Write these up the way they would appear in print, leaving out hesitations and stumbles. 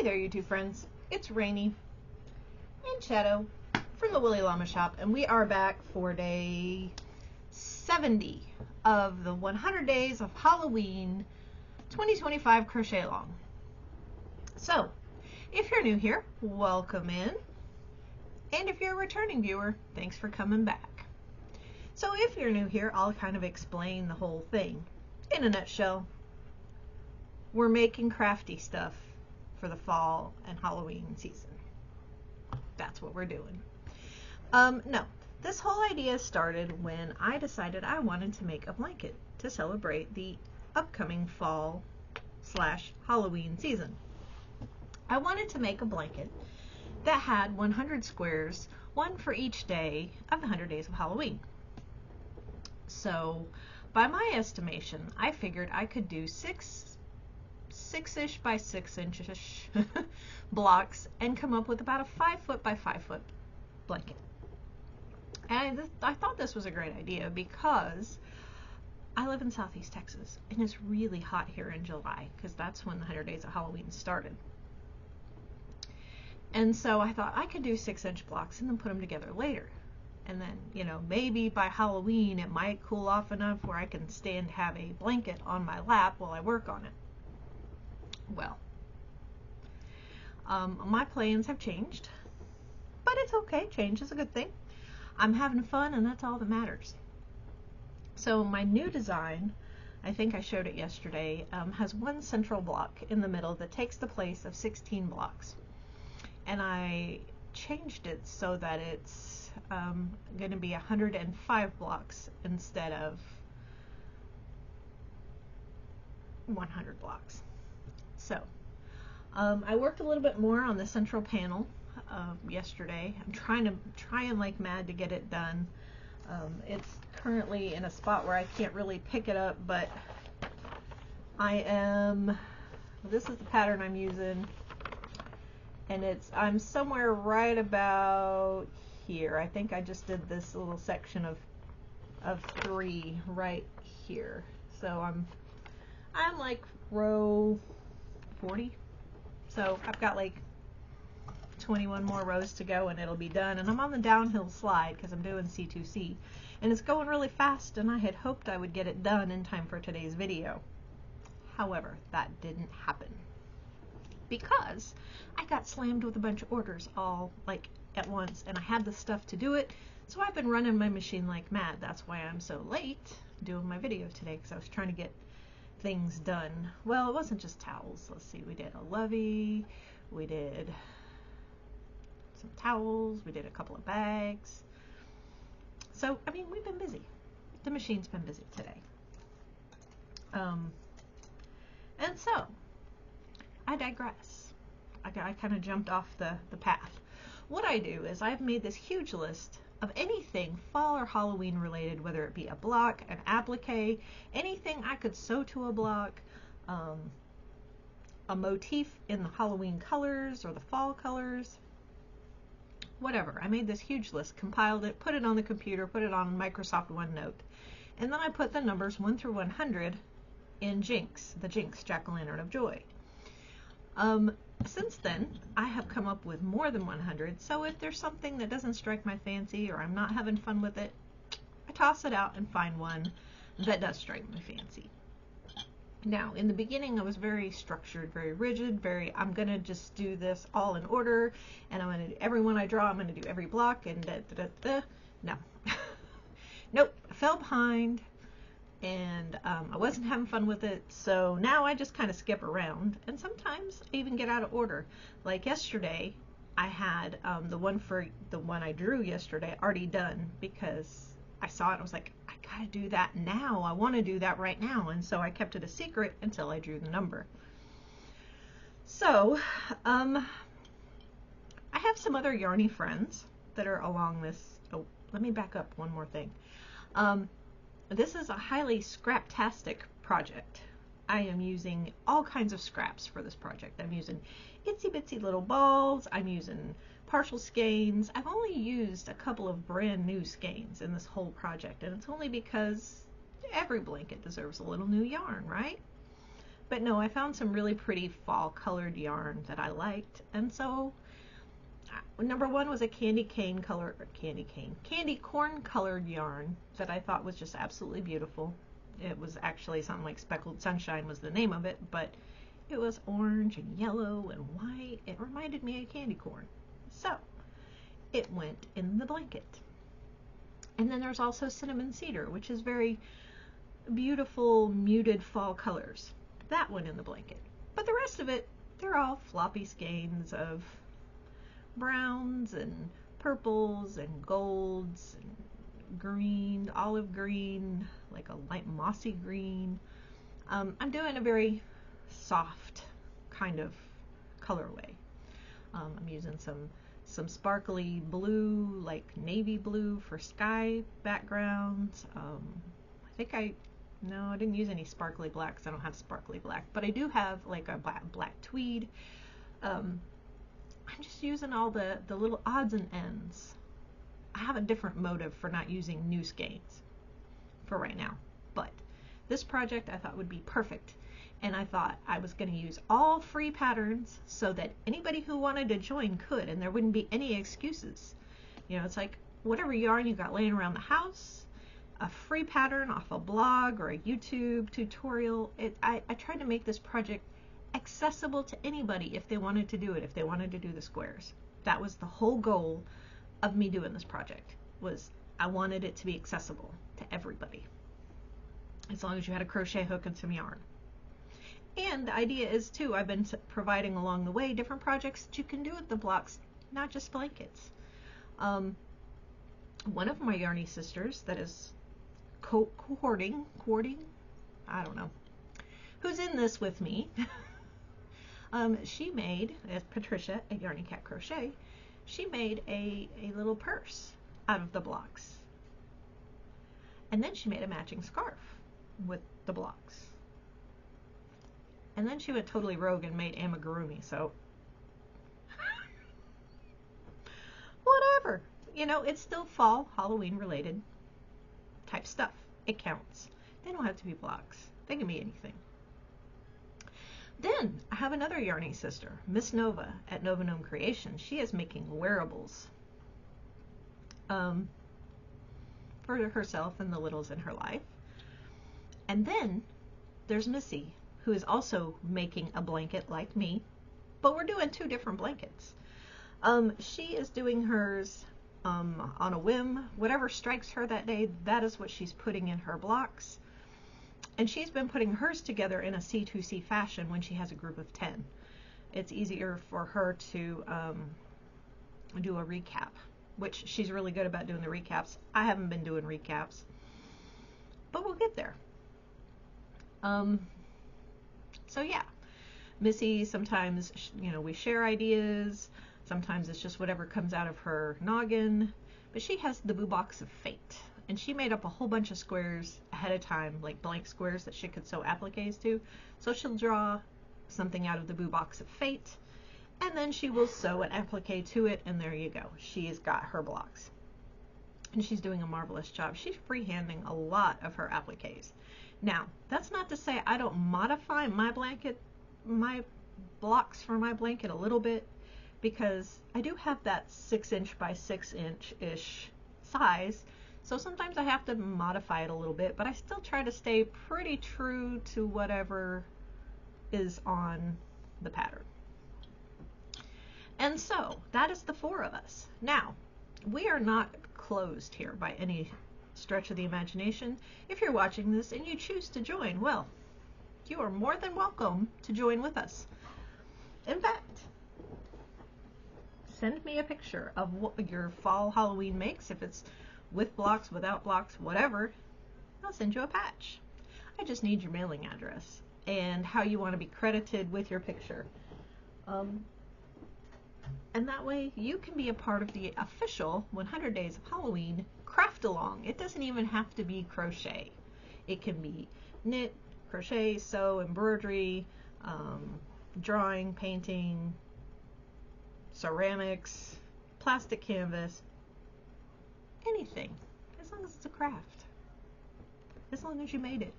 there, you two friends. It's Rainy and Shadow from the Woolly Llama Shop, and we are back for day 70 of the 100 Days of Halloween 2025 Crochet Along. So, if you're new here, welcome in. And if you're a returning viewer, thanks for coming back. So if you're new here, I'll kind of explain the whole thing. In a nutshell, we're making crafty stuff for the fall and Halloween season. That's what we're doing. No, this whole idea started when I decided I wanted to make a blanket to celebrate the upcoming fall / Halloween season. I wanted to make a blanket that had 100 squares, one for each day of the 100 Days of Halloween. So by my estimation, I figured I could do six-ish by 6-inch-ish blocks and come up with about a 5-foot by 5-foot blanket. And I thought this was a great idea because I live in Southeast Texas and it's really hot here in July because that's when the 100 Days of Halloween started. And so I thought I could do 6-inch blocks and then put them together later. And then, you know, maybe by Halloween it might cool off enough where I can stand have a blanket on my lap while I work on it. Well, my plans have changed, but it's okay. Change is a good thing. I'm having fun, and that's all that matters. So my new design, I think I showed it yesterday, has one central block in the middle that takes the place of 16 blocks. And I changed it so that it's going to be 105 blocks instead of 100 blocks. So I worked a little bit more on the central panel yesterday. I'm trying like mad to get it done. It's currently in a spot where I can't really pick it up, but this is the pattern I'm using, and I'm somewhere right about here. I think I just did this little section of 3 right here. So I'm like row 40. So I've got like 21 more rows to go and it'll be done. And I'm on the downhill slide because I'm doing C2C. And it's going really fast, and I had hoped I would get it done in time for today's video. However, that didn't happen because I got slammed with a bunch of orders all like at once, and I had the stuff to do it. So I've been running my machine like mad. That's why I'm so late doing my video today, because I was trying to get things done. Well, it wasn't just towels. Let's see, we did a lovey, we did some towels, we did a couple of bags. So, I mean, we've been busy. The machine's been busy today. And so, I digress. I kind of jumped off the path. What I do is I've made this huge list of anything fall or Halloween related, whether it be a block, an applique, anything I could sew to a block, a motif in the Halloween colors or the fall colors, whatever. I made this huge list, compiled it, put it on the computer, put it on Microsoft OneNote, and then I put the numbers 1 through 100 in Jinx, the Jinx Jack-o'-lantern of Joy. Since then, I have come up with more than 100, so if there's something that doesn't strike my fancy or I'm not having fun with it, I toss it out and find one that does strike my fancy. Now, in the beginning, I was very structured, very rigid, I'm going to just do this all in order, and I'm going to, every one I draw, I'm going to do every block, and No. Nope, I fell behind, and I wasn't having fun with it, so now I just kind of skip around, and sometimes I even get out of order. Like yesterday, I had the one I drew yesterday already done because I saw it and I was like, I gotta do that now. I want to do that right now, and so I kept it a secret until I drew the number. So, I have some other yarny friends that are along this. Oh, let me back up one more thing. This is a highly scraptastic project. I am using all kinds of scraps for this project. I'm using itsy bitsy little balls. I'm using partial skeins. I've only used a couple of brand new skeins in this whole project, and it's only because every blanket deserves a little new yarn, right? But no, I found some really pretty fall colored yarn that I liked, and so number one was a candy corn colored yarn that I thought was just absolutely beautiful. It was actually something like Speckled Sunshine was the name of it, but it was orange and yellow and white. It reminded me of candy corn. So it went in the blanket. And then there's also cinnamon cedar, which is very beautiful muted fall colors. That went in the blanket. But the rest of it, they're all floppy skeins of browns and purples and golds and green, olive green, like a light mossy green. I'm doing a very soft kind of colorway. I'm using some sparkly blue, like navy blue for sky backgrounds. No, I didn't use any sparkly blacks. I don't have sparkly black, but I do have like a black tweed. I'm just using all the little odds and ends. I have a different motive for not using new skeins for right now, but this project I thought would be perfect, and I thought I was going to use all free patterns so that anybody who wanted to join could, and there wouldn't be any excuses. You know, it's like whatever yarn you got laying around the house, a free pattern off a blog or a YouTube tutorial. I tried to make this project accessible to anybody if they wanted to do it, if they wanted to do the squares. That was the whole goal of me doing this project, was I wanted it to be accessible to everybody, as long as you had a crochet hook and some yarn. And the idea is too, I've been providing along the way different projects that you can do with the blocks, not just blankets. One of my yarny sisters that is courting, I don't know, who's in this with me, she made, as Patricia at Yarny Cat Crochet, she made a little purse out of the blocks. And then she made a matching scarf with the blocks. And then she went totally rogue and made amigurumi, so whatever. You know, it's still fall, Halloween related type stuff. It counts. They don't have to be blocks. They can be anything. Then I have another yarny sister, Miss Nova at novagnomecreations. She is making wearables for herself and the littles in her life. And then there's Missy, who is also making a blanket like me, but we're doing two different blankets. She is doing hers on a whim. Whatever strikes her that day, that is what she's putting in her blocks. And she's been putting hers together in a C2C fashion when she has a group of 10. It's easier for her to do a recap, which she's really good about doing the recaps. I haven't been doing recaps, but we'll get there. So yeah, Missy, sometimes, you know, we share ideas. Sometimes it's just whatever comes out of her noggin. But she has the Boo Box of Fate. And she made up a whole bunch of squares ahead of time, like blank squares that she could sew appliques to. So she'll draw something out of the Boo Box of Fate, and then she will sew an applique to it, and there you go. She's got her blocks. And she's doing a marvelous job. She's freehanding a lot of her appliques. Now, that's not to say I don't modify my blanket, my blocks for my blanket a little bit, because I do have that 6" by 6"-ish size. So sometimes I have to modify it a little bit, but I still try to stay pretty true to whatever is on the pattern. And so that is the 4 of us. Now, we are not closed here by any stretch of the imagination. If you're watching this and you choose to join, well, you are more than welcome to join with us. In fact, send me a picture of what your fall Halloween makes. If it's with blocks, without blocks, whatever, I'll send you a patch. I just need your mailing address and how you want to be credited with your picture. And that way you can be a part of the official 100 Days of Halloween craft along. It doesn't even have to be crochet. It can be knit, crochet, sew, embroidery, drawing, painting, ceramics, plastic canvas, anything, as long as it's a craft, as long as you made it,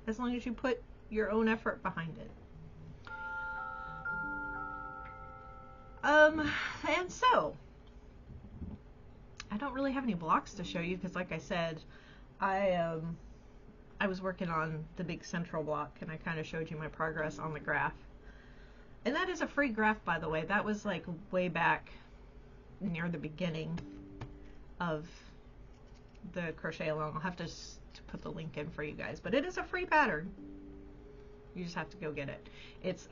as long as you put your own effort behind it. And so I don't really have any blocks to show you because, like I said, I was working on the big central block, and I kind of showed you my progress on the graph. And that is a free graph, by the way. That was like way back near the beginning of the crochet-a-long. I'll have to put the link in for you guys, but it is a free pattern. You just have to go get it. It's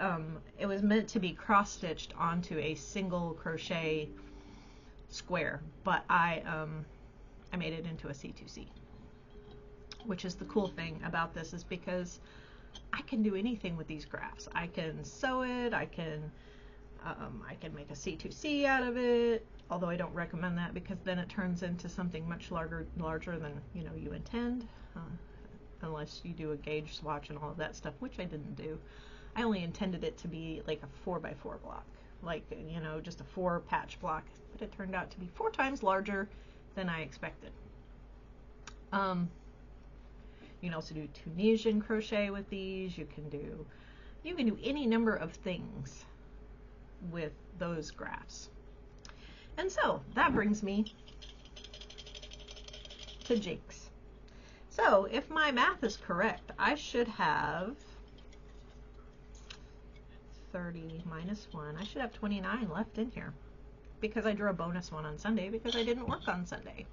it was meant to be cross-stitched onto a single crochet square, but I made it into a C2C, which is the cool thing about this, is because I can do anything with these graphs. I can sew it, I can make a C2C out of it, although I don't recommend that because then it turns into something much larger than you intend, unless you do a gauge swatch and all of that stuff, which I didn't do. I only intended it to be like a 4x4 block, like just a 4 patch block, but it turned out to be 4 times larger than I expected. You can also do Tunisian crochet with these. You can do any number of things with those graphs. And so that brings me to Jinx. So if my math is correct, I should have 30 minus 1. I should have 29 left in here because I drew a bonus one on Sunday because I didn't work on Sunday.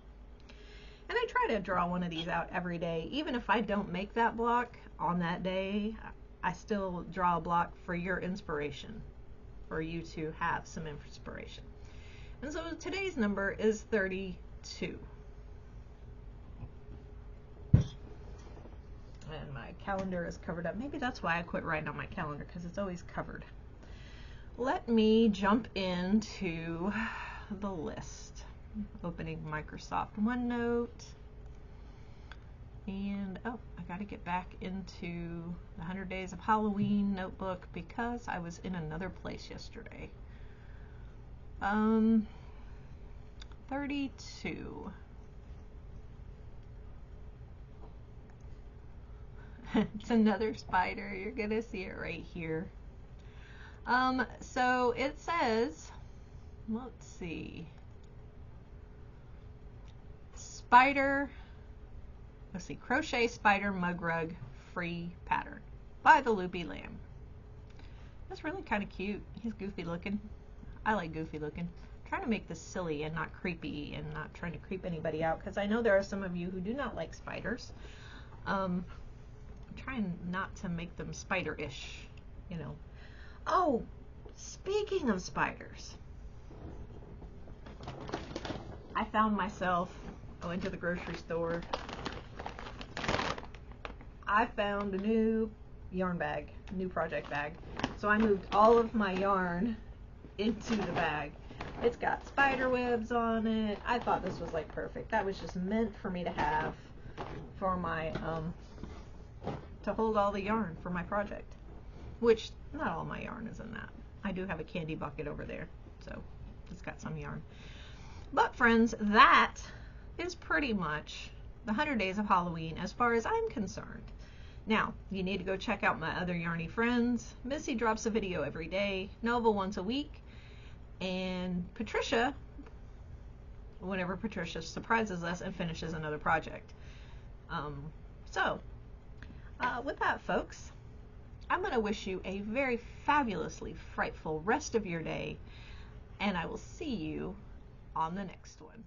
And I try to draw one of these out every day. Even if I don't make that block on that day, I still draw a block for your inspiration, for you to have some inspiration. And so today's number is 32. And my calendar is covered up. Maybe that's why I quit writing on my calendar, because it's always covered. Let me jump into the list. Opening Microsoft OneNote. And oh, I got to get back into the 100 Days of Halloween notebook because I was in another place yesterday. 32. It's another spider. You're gonna see it right here. So it says, let's see, spider, let's see, crochet spider mug rug free pattern by the Loopy Lamb. That's really kind of cute. He's goofy looking. I like goofy looking. I'm trying to make this silly and not creepy and not trying to creep anybody out, because I know there are some of you who do not like spiders. I'm trying not to make them spider-ish, Oh, speaking of spiders, I found myself, I went to the grocery store, I found a new yarn bag, new project bag. So I moved all of my yarn into the bag. It's got spider webs on it. I thought this was like perfect. That was just meant for me to have for my, to hold all the yarn for my project. Which, not all my yarn is in that. I do have a candy bucket over there, so it's got some yarn. But friends, that is pretty much the 100 Days of Halloween as far as I'm concerned. Now, you need to go check out my other yarny friends. Missy drops a video every day, Nova once a week, and Patricia, whenever Patricia surprises us and finishes another project. With that, folks, I'm going to wish you a very fabulously frightful rest of your day, and I will see you on the next one.